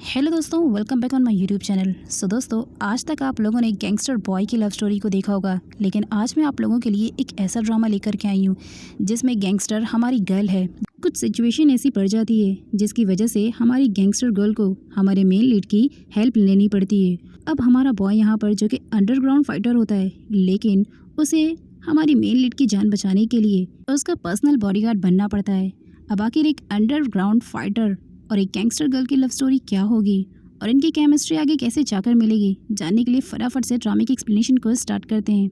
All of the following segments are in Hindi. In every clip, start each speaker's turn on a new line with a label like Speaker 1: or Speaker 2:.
Speaker 1: हेलो दोस्तों, welcome back on my YouTube channel. So दोस्तों, आज तक आप लोगों ने गैंगस्टर बॉय की लव स्टोरी को देखा होगा, लेकिन आज मैं आप लोगों के लिए एक ऐसा ड्रामा लेकर के आई हूँ जिसमें गैंगस्टर हमारी गर्ल है। कुछ सिचुएशन ऐसी पड़ जाती है जिसकी वजह से हमारी गैंगस्टर गर्ल को हमारे मेन लीड की हेल्प लेनी पड़ती है। अब हमारा बॉय यहाँ पर जो कि अंडरग्राउंड फाइटर होता है, लेकिन उसे हमारी मेन लीड की जान बचाने के लिए उसका पर्सनल बॉडीगार्ड बनना पड़ता है। अब आखिर एक अंडरग्राउंड फाइटर और एक गैंगस्टर गर्ल की लव स्टोरी क्या होगी और इनकी केमिस्ट्री आगे कैसे जाकर मिलेगी, जानने के लिए फटाफट से ड्रामे की एक्सप्लेनेशन को स्टार्ट करते हैं।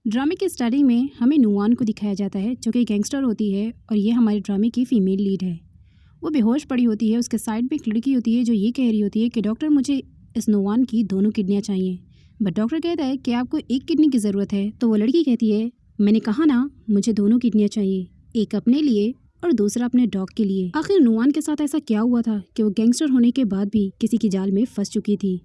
Speaker 1: ड्रामे की स्टार्टिंग में हमें नुआन को दिखाया जाता है जो कि गैंगस्टर होती है और ये हमारे ड्रामे की फीमेल लीड है। वो बेहोश पड़ी होती है। उसके साइड पे एक लड़की होती है जो ये कह रही होती है कि डॉक्टर, मुझे इस नुआन की दोनों किडनियाँ चाहिए। बट डॉक्टर कहता है कि आपको एक किडनी की ज़रूरत है। तो वो लड़की कहती है, मैंने कहा ना, मुझे दोनों किडनियाँ चाहिए, एक अपने लिए और दूसरा अपने डॉग के लिए। आखिर नुआन के साथ ऐसा क्या हुआ था कि वो गैंगस्टर होने के बाद भी किसी की जाल में फंस चुकी थी।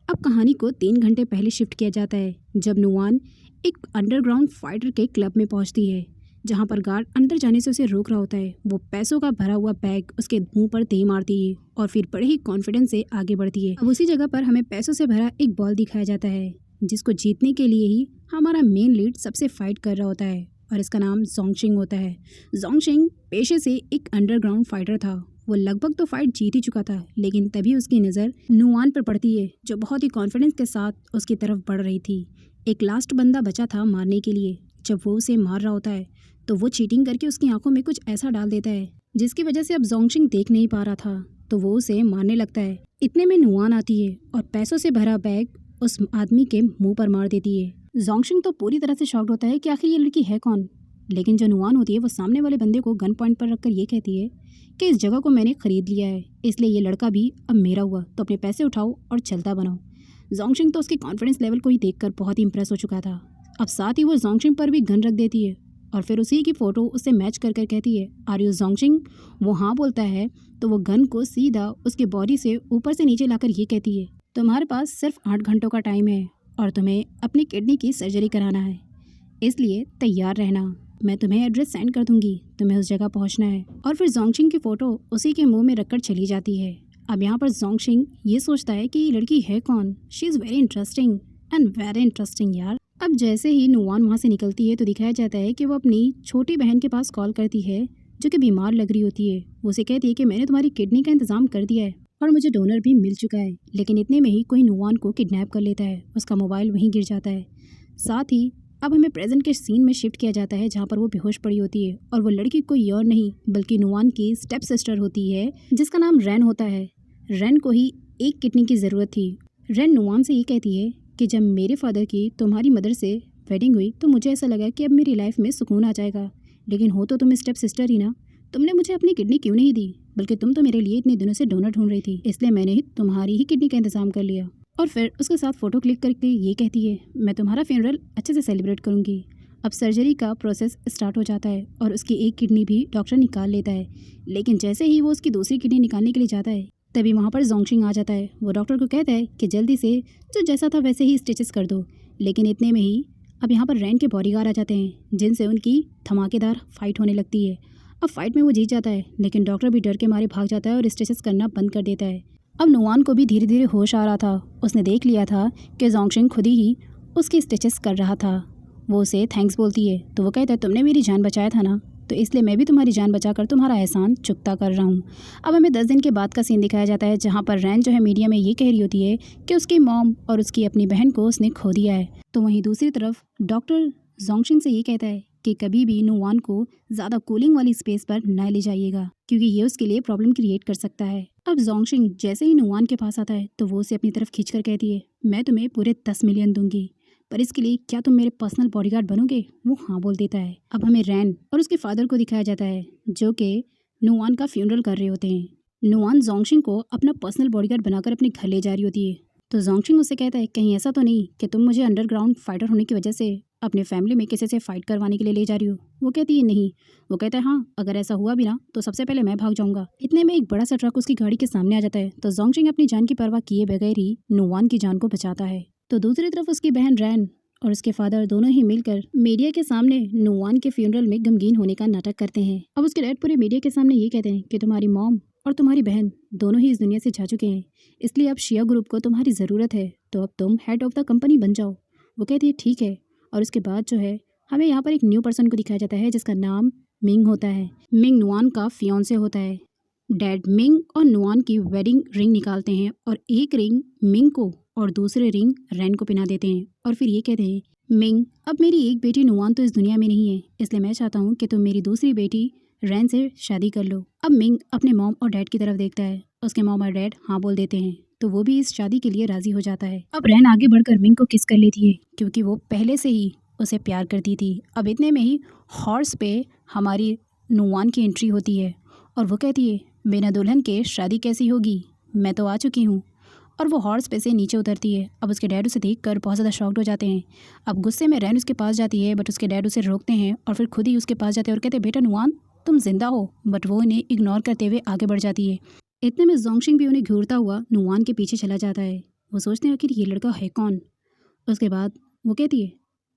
Speaker 1: अब कहानी को 3 घंटे पहले शिफ्ट किया जाता है जब नुआन एक अंडरग्राउंड फाइटर के क्लब में पहुंचती है, जहां पर गार्ड अंदर जाने से उसे रोक रहा होता है। वो पैसों का भरा हुआ बैग उसके मुंह पर दे मारती है और फिर बड़े ही कॉन्फिडेंस से आगे बढ़ती है। अब उसी जगह पर हमें पैसों से भरा एक बॉल दिखाया जाता है जिसको जीतने के लिए ही हमारा मेन लीड सबसे फाइट कर रहा होता है और इसका नाम जोंगशिंग होता है। जोंगशिंग पेशे से एक अंडरग्राउंड फाइटर था। वो लगभग तो फाइट जीत ही चुका था, लेकिन तभी उसकी नज़र नुआन पर पड़ती है जो बहुत ही कॉन्फिडेंस के साथ उसकी तरफ बढ़ रही थी। एक लास्ट बंदा बचा था मारने के लिए। जब वो उसे मार रहा होता है तो वो चीटिंग करके उसकी आंखों में कुछ ऐसा डाल देता है जिसकी वजह से अब जोंगशिंग देख नहीं पा रहा था, तो वो उसे मारने लगता है। इतने में नुआन आती है और पैसों से भरा बैग उस आदमी के मुंह पर मार देती है। जोंगशिंग तो पूरी तरह से शॉक्ड होता है कि आखिर ये लड़की है कौन। लेकिन जो नुआन होती है वो सामने वाले बंदे को गन पॉइंट पर रखकर ये कहती है कि इस जगह को मैंने खरीद लिया है, इसलिए ये लड़का भी अब मेरा हुआ, तो अपने पैसे उठाओ और चलता बनाओ। जोंगशिंग तो उसके कॉन्फिडेंस लेवल को ही देखकर बहुत ही इंप्रेस हो चुका था। अब साथ ही वो जोंगशिंग पर भी गन रख देती है और फिर उसी की फ़ोटो उससे मैच कर कर कहती है, आर यू जोंगशिंग। वो हाँ बोलता है तो वो गन को सीधा उसके बॉडी से ऊपर से नीचे लाकर ये कहती है, तुम्हारे पास सिर्फ 8 घंटों का टाइम है और तुम्हें अपनी किडनी की सर्जरी कराना है, इसलिए तैयार रहना। मैं तुम्हें एड्रेस सेंड कर दूंगी, तुम्हें उस जगह पहुंचना है। और फिर जोंगशिंग की फ़ोटो उसी के मुंह में रखकर चली जाती है। अब यहाँ पर जोंगशिंग ये सोचता है कि ये लड़की है कौन। She is very interesting and very interesting यार। अब जैसे ही नुआन वहाँ से निकलती है तो दिखाया जाता है कि वो अपनी छोटी बहन के पास कॉल करती है जो कि बीमार लग रही होती है। वो उसे कहती है कि मैंने तुम्हारी किडनी का इंतज़ाम कर दिया है और मुझे डोनर भी मिल चुका है। लेकिन इतने में ही कोई नुआन को किडनैप कर लेता है। उसका मोबाइल वहीं गिर जाता है। साथ ही अब हमें प्रेजेंट के सीन में शिफ्ट किया जाता है जहाँ पर वो बेहोश पड़ी होती है और वो लड़की कोई और नहीं बल्कि नुआन की स्टेप सिस्टर होती है जिसका नाम रैन होता है। रैन को ही एक किडनी की ज़रूरत थी। रैन नुआन से ये कहती है कि जब मेरे फादर की तुम्हारी मदर से वेडिंग हुई तो मुझे ऐसा लगा कि अब मेरी लाइफ में सुकून आ जाएगा, लेकिन हो तो तुम स्टेप सिस्टर ही ना। तुमने मुझे अपनी किडनी क्यों नहीं दी, बल्कि तुम तो मेरे लिए इतने दिनों से डोनर ढूंढ रही थी, इसलिए मैंने ही तुम्हारी ही किडनी का इंतजाम कर लिया। और फिर उसके साथ फ़ोटो क्लिक करके ये कहती है, मैं तुम्हारा फ्यूनरल अच्छे से सेलिब्रेट करूँगी। अब सर्जरी का प्रोसेस स्टार्ट हो जाता है और उसकी एक किडनी भी डॉक्टर निकाल लेता है। लेकिन जैसे ही वो उसकी दूसरी किडनी निकालने के लिए जाता है तभी वहाँ पर जोंगशिंग आ जाता है। वो डॉक्टर को कहता है कि जल्दी से जो जैसा था वैसे ही स्टिचेस कर दो। लेकिन इतने में ही अब यहाँ पर रैन के बॉडीगार्ड आ जाते हैं जिनसे उनकी धमाकेदार फाइट होने लगती है। अब फाइट में वो जीत जाता है, लेकिन डॉक्टर भी डर के मारे भाग जाता है और स्टिचेस करना बंद कर देता है। अब नुआन को भी धीरे धीरे होश आ रहा था। उसने देख लिया था कि जोंगशिंग खुद ही उसकी स्टिचेस कर रहा था। वो उसे थैंक्स बोलती है तो वो कहता है, तुमने मेरी जान बचाया था ना, तो इसलिए मैं भी तुम्हारी जान बचाकर तुम्हारा एहसान चुकता कर रहा हूँ। अब हमें 10 दिन के बाद का सीन दिखाया जाता है जहाँ पर रैन जो है मीडिया में ये कह रही होती है कि उसकी मॉम और उसकी अपनी बहन को उसने खो दिया है। तो वहीं दूसरी तरफ डॉक्टर जोंगशिंग से ये कहता है कि कभी भी नुआन को ज़्यादा कूलिंग वाली स्पेस पर न ले जाइएगा क्योंकि ये उसके लिए प्रॉब्लम क्रिएट कर सकता है। अब जोंगशिंग जैसे ही नुआन के पास आता है तो वो उसे अपनी तरफ खींचकर कहती है, मैं तुम्हें पूरे 10 मिलियन दूंगी, पर इसके लिए क्या तुम मेरे पर्सनल बॉडीगार्ड बनोगे। वो हाँ बोल देता है। अब हमें रैन और उसके फादर को दिखाया जाता है जो कि नुआन का फ्यूनरल कर रहे होते हैं। नुआन जोंगशिंग को अपना पर्सनल बॉडीगार्ड बनाकर अपने घर ले जा रही होती है। तो जोंगशिंग उससे कहता है, कहीं ऐसा तो नहीं कि तुम मुझे अंडरग्राउंड फाइटर होने की वजह से अपने फैमिली में किसी से फाइट करवाने के लिए ले जा रही हो। वो कहती है नहीं। वो कहता है, हाँ अगर ऐसा हुआ भी ना तो सबसे पहले मैं भाग जाऊंगा। इतने में एक बड़ा सा ट्रक उसकी गाड़ी के सामने आ जाता है तो जोंगशिंग अपनी जान की परवाह किए बगैर ही नुआन की जान को बचाता है। तो दूसरी तरफ उसकी बहन रैन और उसके फादर दोनों ही मिलकर मीडिया के सामने नुआन के फ्यूनरल में गमगीन होने का नाटक करते हैं। अब उसके डैड पूरे मीडिया के सामने ये कहते हैं कि तुम्हारी मॉम और तुम्हारी बहन दोनों ही इस दुनिया से जा चुके हैं, इसलिए अब शिया ग्रुप को तुम्हारी ज़रूरत है, तो अब तुम हेड ऑफ़ द कंपनी बन जाओ। वो कहती है ठीक है। और उसके बाद जो है हमें यहाँ पर एक न्यू पर्सन को दिखाया जाता है जिसका नाम मिंग होता है। मिंग नुआन का फियांसे होता है। डैड मिंग और नुआन की वेडिंग रिंग निकालते हैं और एक रिंग मिंग को और दूसरे रिंग रैन को पहना देते हैं और फिर ये कहते हैं, मिंग अब मेरी एक बेटी नुआन तो इस दुनिया में नहीं है, इसलिए मैं चाहता हूँ कि तुम मेरी दूसरी बेटी रैन से शादी कर लो। अब मिंग अपने मॉम और डैड की तरफ देखता है। उसके मॉम और डैड हाँ बोल देते हैं, तो वो भी इस शादी के लिए राजी हो जाता है। अब रैन आगे बढ़कर मिंग को किस कर लेती है क्योंकि वो पहले से ही उसे प्यार करती थी। अब इतने में ही हॉर्स पे हमारी नुआन की एंट्री होती है और वो कहती है, बिना दुल्हन के शादी कैसी होगी, मैं तो आ चुकी हूँ। और वो हॉर्स पे से नीचे उतरती है। अब उसके डैड उसे देखकर बहुत ज़्यादा शॉक्ड हो जाते हैं। अब गुस्से में रैन उसके पास जाती है, बट उसके डैड उसे रोकते हैं और फिर खुद ही उसके पास जाते हैं और कहते हैं, बेटा नुआन तुम जिंदा हो। बट वो इन्हें इग्नोर करते हुए आगे बढ़ जाती है। इतने में जोंगशिंग भी उन्हें घूरता हुआ नुआन के पीछे चला जाता है। वो सोचते हैं आखिर ये लड़का है कौन। उसके बाद वो कहती है,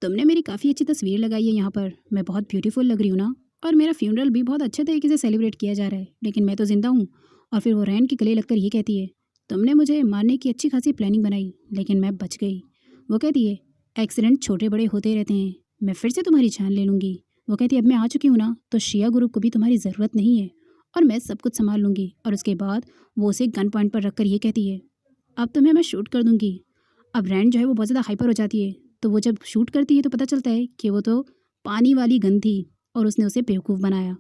Speaker 1: तुमने मेरी काफ़ी अच्छी तस्वीर लगाई है यहाँ पर, मैं बहुत ब्यूटीफुल लग रही हूँ ना, और मेरा फ्यूनरल भी बहुत अच्छे तरीके से सेलिब्रेट किया जा रहा है, लेकिन मैं तो ज़िंदा हूँ। और फिर वो रैन के गले लगकर ये कहती है, तुमने मुझे मारने की अच्छी खासी प्लानिंग बनाई, लेकिन मैं बच गई। वो कहती है, एक्सीडेंट छोटे बड़े होते रहते हैं, मैं फिर से तुम्हारी जान ले लूँगी। वो कहती है, अब मैं आ चुकी हूँ ना, तो शिया ग्रुप को भी तुम्हारी ज़रूरत नहीं है और मैं सब कुछ संभाल लूँगी। और उसके बाद वो उसे गन पॉइंट पर रखकर ये कहती है, अब तुम्हें मैं शूट कर दूँगी। अब रैन जो है वो बहुत ज़्यादा हाइपर हो जाती है, तो वो जब शूट करती है तो पता चलता है कि वो तो पानी वाली गन थी और उसने उसे बेवकूफ़ बनाया।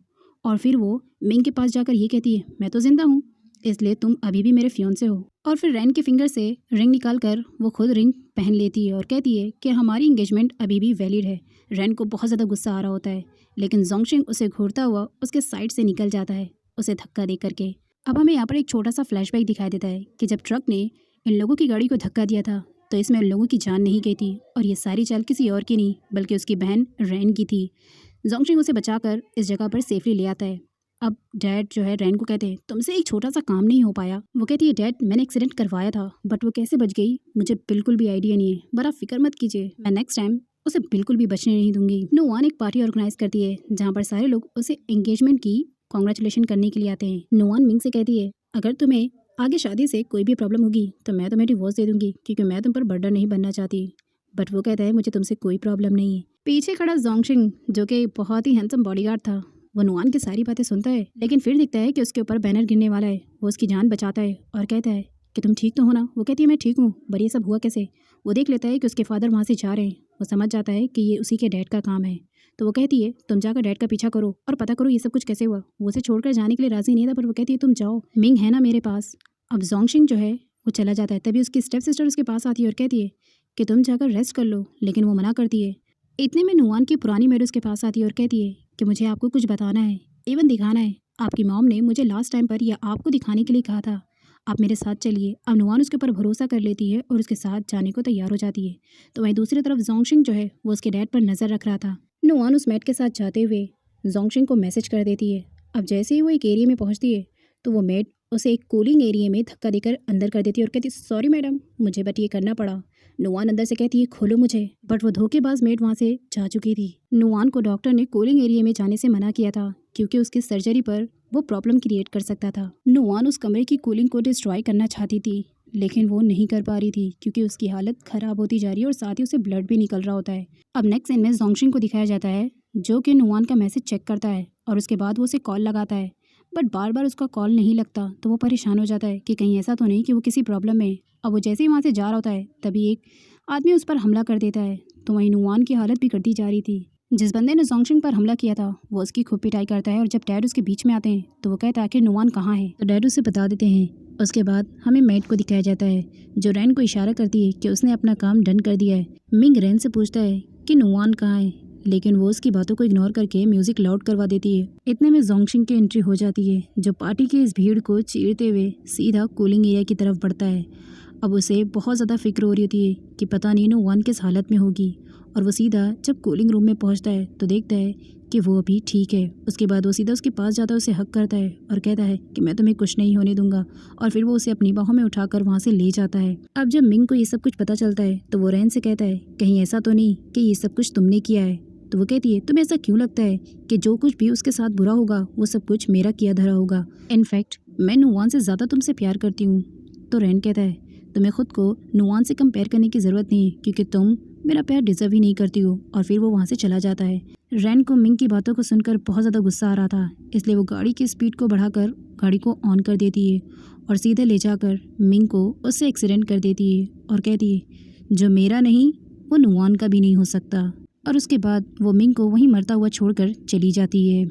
Speaker 1: और फिर वो मिंग के पास जाकर ये कहती है, मैं तो ज़िंदा हूँ, इसलिए तुम अभी भी मेरे फियांसे हो। और फिर रैन के फिंगर से रिंग निकाल कर वो खुद रिंग पहन लेती है और कहती है कि हमारी इंगेजमेंट अभी भी वैलिड है। रैन को बहुत ज़्यादा गुस्सा आ रहा होता है, लेकिन जोंगशिंग उसे घूरता हुआ उसके साइड से निकल जाता है, उसे धक्का दे करके। अब हमें यहाँ पर एक छोटा सा फ्लैशबैक दिखाई देता है कि जब ट्रक ने इन लोगों की गाड़ी को धक्का दिया था तो इसमें उन लोगों की जान नहीं गई थी और ये सारी चाल किसी और की नहीं बल्कि उसकी बहन रैन की थी। जोंगशिंग उसे बचाकर इस जगह पर सेफली ले आता है। अब डैड जो है रैन को कहते हैं, तुमसे एक छोटा सा काम नहीं हो पाया। वो कहती है, डैड मैंने एक्सीडेंट करवाया था, बट वो कैसे बच गई मुझे बिल्कुल भी आइडिया नहीं है, बट आप फिक्र मत कीजिए, मैं नेक्स्ट टाइम उसे बिल्कुल भी बचने नहीं दूंगी। नुआन एक पार्टी ऑर्गेनाइज करती है जहाँ पर सारे लोग उसे एंगेजमेंट की कॉन्ग्रेचुलेशन करने के लिए आते हैं। नुआन मिंग से कहती है, अगर तुम्हें आगे शादी से कोई भी प्रॉब्लम होगी तो मैं तुम्हें डिवोर्स दे दूंगी क्योंकि मैं तुम पर बर्डन नहीं बनना चाहती। बट वो कहता है, मुझे तुमसे कोई प्रॉब्लम नहीं है। पीछे खड़ा जोंगशिंग जो कि बहुत ही हैंडसम बॉडीगार्ड था, वो नुआन की सारी बातें सुनता है, लेकिन फिर दिखता है कि उसके ऊपर बैनर गिरने वाला है। वो उसकी जान बचाता है और कहता है कि तुम ठीक तो हो ना। वो कहती है, मैं ठीक हूँ, पर ये सब हुआ कैसे। वो देख लेता है कि उसके फादर वहाँ से जा रहे हैं। वो समझ जाता है कि ये उसी के डैड का काम है, तो वो कहती है, तुम जाकर डैड का पीछा करो और पता करो ये सब कुछ कैसे हुआ। वो उसे छोड़कर जाने के लिए राजी नहीं था, पर वो कहती है, तुम जाओ, मिंग है ना मेरे पास। अब जोंगशिंग जो है वो चला जाता है। तभी उसकी स्टेप सिस्टर उसके पास आती है और कहती है कि तुम जाकर रेस्ट कर लो, लेकिन वो मना करती है। इतने में नुआन की पुरानी मेड उसके पास आती है और कहती है कि मुझे आपको कुछ बताना है, इवन दिखाना है। आपकी मॉम ने मुझे लास्ट टाइम पर यह आपको दिखाने के लिए कहा था, आप मेरे साथ चलिए। अब नुआन उसके ऊपर भरोसा कर लेती है और उसके साथ जाने को तैयार हो जाती है। तो वहीं दूसरी तरफ जोंगशिंग जो है वो उसके डैड पर नज़र रख रहा था। नुआन उस मेड के साथ जाते हुए जोंगशिंग को मैसेज कर देती है। अब जैसे ही वो एक एरिया में पहुँचती है तो वो मेड उसे एक कूलिंग एरिया में धक्का देकर अंदर कर देती है और कहती, सॉरी मैडम, मुझे बट ये करना पड़ा। नुआन अंदर से कहती है, खोलो मुझे, बट वो धोखेबाज मेड वहाँ से जा चुकी थी। नुआन को डॉक्टर ने कूलिंग एरिया में जाने से मना किया था क्योंकि उसकी सर्जरी पर वो प्रॉब्लम क्रिएट कर सकता था। नुआन उस कमरे की कूलिंग को डिस्ट्रॉय करना चाहती थी, लेकिन वो नहीं कर पा रही थी क्योंकि उसकी हालत ख़राब होती जा रही है और साथ ही उसे ब्लड भी निकल रहा होता है। अब नेक्स्ट सीन में जोंगशिंग को दिखाया जाता है जो कि नुआन का मैसेज चेक करता है और उसके बाद वो उसे कॉल लगाता है, बट बार बार उसका कॉल नहीं लगता। तो वो परेशान हो जाता है कि कहीं ऐसा तो नहीं कि वो किसी प्रॉब्लम में है। अब वो जैसे ही वहाँ से जा रहा होता है तभी एक आदमी उस पर हमला कर देता है। तो वहीं नुआन की हालत भी करती जा रही थी। जिस बंदे ने जोंगशिंग पर हमला किया था वो उसकी खूब पिटाई करता है और जब डैड उसके बीच में आते हैं तो वो कहता है, आखिर नुआन कहाँ है। तो डैड उसे बता देते हैं। उसके बाद हमें मेड को दिखाया जाता है जो रैन को इशारा करती है कि उसने अपना काम डन कर दिया है। मिंग रैन से पूछता है कि नुआन कहाँ है, लेकिन वो उसकी बातों को इग्नोर करके म्यूजिक लाउड करवा देती है। इतने में जोंगशिंग की एंट्री हो जाती है जो पार्टी की इस भीड़ को चीरते हुए सीधा कूलिंग एरिया की तरफ बढ़ता है। अब उसे बहुत ज़्यादा फिक्र हो रही होती है कि पता नहीं नुआन किस हालत में होगी। और वो सीधा जब कूलिंग रूम में पहुंचता है तो देखता है कि वो अभी ठीक है। उसके बाद वो सीधा उसके पास जाता है, उसे हक करता है और कहता है कि मैं तुम्हें कुछ नहीं होने दूंगा। और फिर वो उसे अपनी बाहों में उठाकर वहाँ से ले जाता है। अब जब मिंग को ये सब कुछ पता चलता है तो वो रैन से कहता है, कहीं ऐसा तो नहीं कि ये सब कुछ तुमने किया है। तो वो कहती है, तुम्हें ऐसा क्यों लगता है कि जो कुछ भी उसके साथ बुरा होगा वो सब कुछ मेरा किया धरा होगा। इनफैक्ट मैं नुवान से ज़्यादा तुमसे प्यार करती हूँ। तो रैन कहता है, तुम्हें खुद को नुवान से कंपेयर करने की ज़रूरत नहीं है क्योंकि तुम मेरा प्यार डिज़र्व ही नहीं करती हो। और फिर वो वहाँ से चला जाता है। रैन को मिंग की बातों को सुनकर बहुत ज़्यादा गुस्सा आ रहा था, इसलिए वो गाड़ी की स्पीड को बढ़ाकर गाड़ी को ऑन कर देती है और सीधे ले जाकर मिंग को उससे एक्सीडेंट कर देती है और कहती है, जो मेरा नहीं वो नुवान का भी नहीं हो सकता। और उसके बाद वो मिंग को वहीं मरता हुआ छोड़कर चली जाती है।